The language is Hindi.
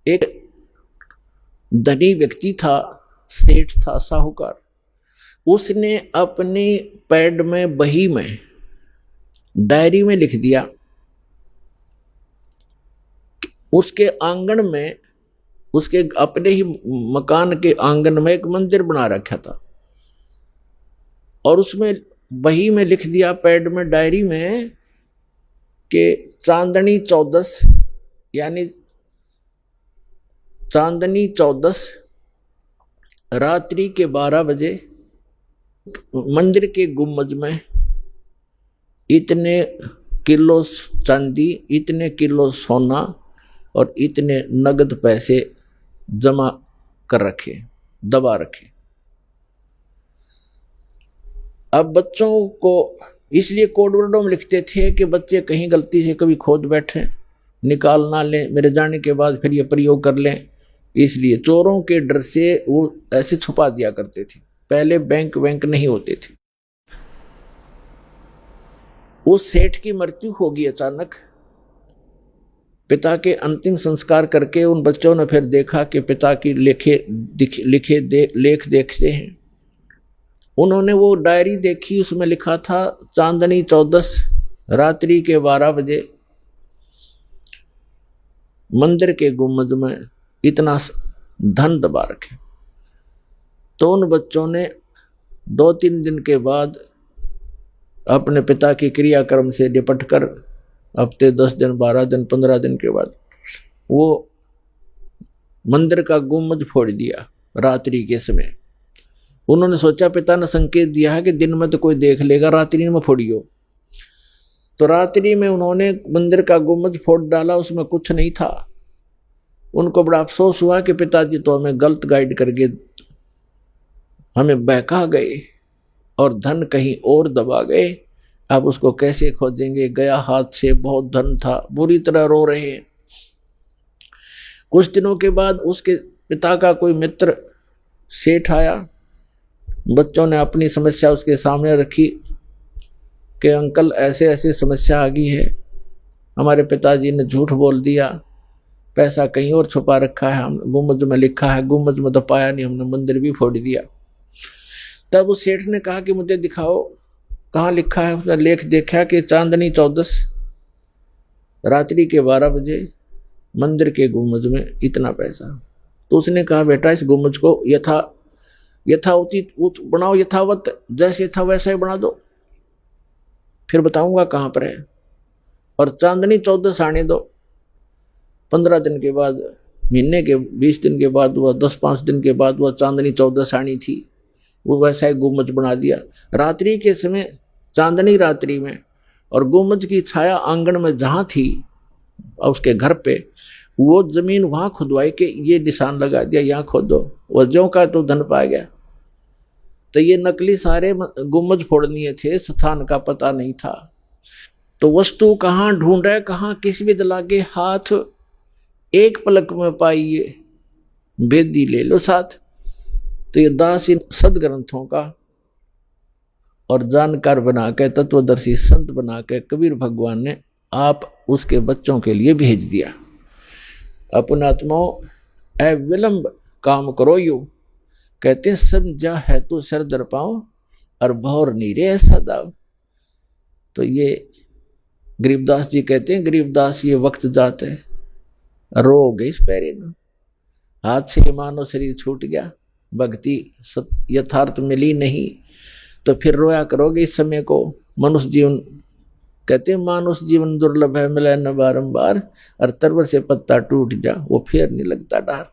एक धनी व्यक्ति था, सेठ था, साहूकार। उसने अपनी पैड में, बही में, डायरी में लिख दिया, उसके आंगन में, उसके अपने ही मकान के आंगन में एक मंदिर बना रखा था, और उसमें बही में लिख दिया, पैड में, डायरी में, कि चांदनी 14, यानी चांदनी 14 रात्रि के 12 बजे मंदिर के गुम्बज में इतने किलो चांदी, इतने किलो सोना और इतने नगद पैसे जमा कर रखे, दबा रखे। अब बच्चों को इसलिए कोड वर्डों में लिखते थे कि बच्चे कहीं गलती से कभी खोद बैठे, निकाल ना लें, मेरे जाने के बाद फिर ये प्रयोग कर लें, इसलिए चोरों के डर से वो ऐसे छुपा दिया करते थे। पहले बैंक नहीं होते थे। उस सेठ की मृत्यु होगी अचानक। पिता के अंतिम संस्कार करके उन बच्चों ने फिर देखा कि पिता की लेख देखते हैं। उन्होंने वो डायरी देखी, उसमें लिखा था चांदनी 14 रात्रि के 12 बजे मंदिर के गुम्बद में इतना धन दबा रखे। तो उन बच्चों ने 2-3 दिन के बाद अपने पिता की क्रियाक्रम से निपट कर हफ्ते 10 दिन, 12 दिन, 15 दिन के बाद वो मंदिर का गुम्बद फोड़ दिया रात्रि के समय। उन्होंने सोचा, पिता ने संकेत दिया है कि दिन में तो कोई देख लेगा, रात्रि में फोड़ियो। तो रात्रि में उन्होंने मंदिर का गुम्बद फोड़ डाला, उसमें कुछ नहीं था। उनको बड़ा अफसोस हुआ कि पिताजी तो हमें गलत गाइड करके हमें बहका गए और धन कहीं और दबा गए। अब उसको कैसे खोजेंगे, गया हाथ से, बहुत धन था। बुरी तरह रो रहे हैं। कुछ दिनों के बाद उसके पिता का कोई मित्र सेठ आया। बच्चों ने अपनी समस्या उसके सामने रखी कि अंकल ऐसे ऐसे समस्या आ गई है, हमारे पिताजी ने झूठ बोल दिया, पैसा कहीं और छुपा रखा है, हम गुम्बद में लिखा है, गुम्बद में तो पाया नहीं, हमने मंदिर भी फोड़ दिया। तब उस सेठ ने कहा कि मुझे दिखाओ कहाँ लिखा है। उसने लेख देखा कि चांदनी 14 रात्रि के 12 बजे मंदिर के गुम्बद में इतना पैसा। तो उसने कहा, बेटा इस गुम्बद को यथावत बनाओ, यथावत जैसे था वैसा ही बना दो, फिर बताऊंगा कहाँ पर है, और चांदनी 14 आने दो। 15 दिन के बाद, महीने के 20 दिन के बाद, वह 10-5 दिन के बाद वह चांदनी 14 आनी थी। वो वैसा ही गुम्बद बना दिया। रात्रि के समय, चांदनी रात्रि में, और गुम्बद की छाया आंगन में जहाँ थी उसके घर पे, वो जमीन वहाँ खुदवाई के ये निशान लगा दिया, यहाँ खोदो। वह ज्यों का तो धन पा गया। तो ये नकली सारे गुम्बद फोड़नीय थे, स्थान का पता नहीं था। तो वस्तु कहाँ ढूंढे, कहाँ किस विद लागे हाथ, एक पलक में पाइए भेदी ले लो साथ। तो ये दास इन सदग्रंथों का और जानकार बना के, तत्वदर्शी संत बना के कबीर भगवान ने आप उसके बच्चों के लिए भेज दिया। अपनात्माओं, अविलंब काम करो यू, कहते समझा है तो सर दर पाओ और भौर नीरे ऐसा दाव। तो ये गरीबदास जी कहते हैं, गरीबदास ये वक्त जाते है, रो गई इस पैरे में, हाथ से मानो शरीर छूट गया, भक्ति यथार्थ मिली नहीं, तो फिर रोया करोगे इस समय को। मनुष्य जीवन, कहते हैं मानुष जीवन दुर्लभ है, मिले न बारंबार, और तरवर से पत्ता टूट जा वो फिर नहीं लगता डार।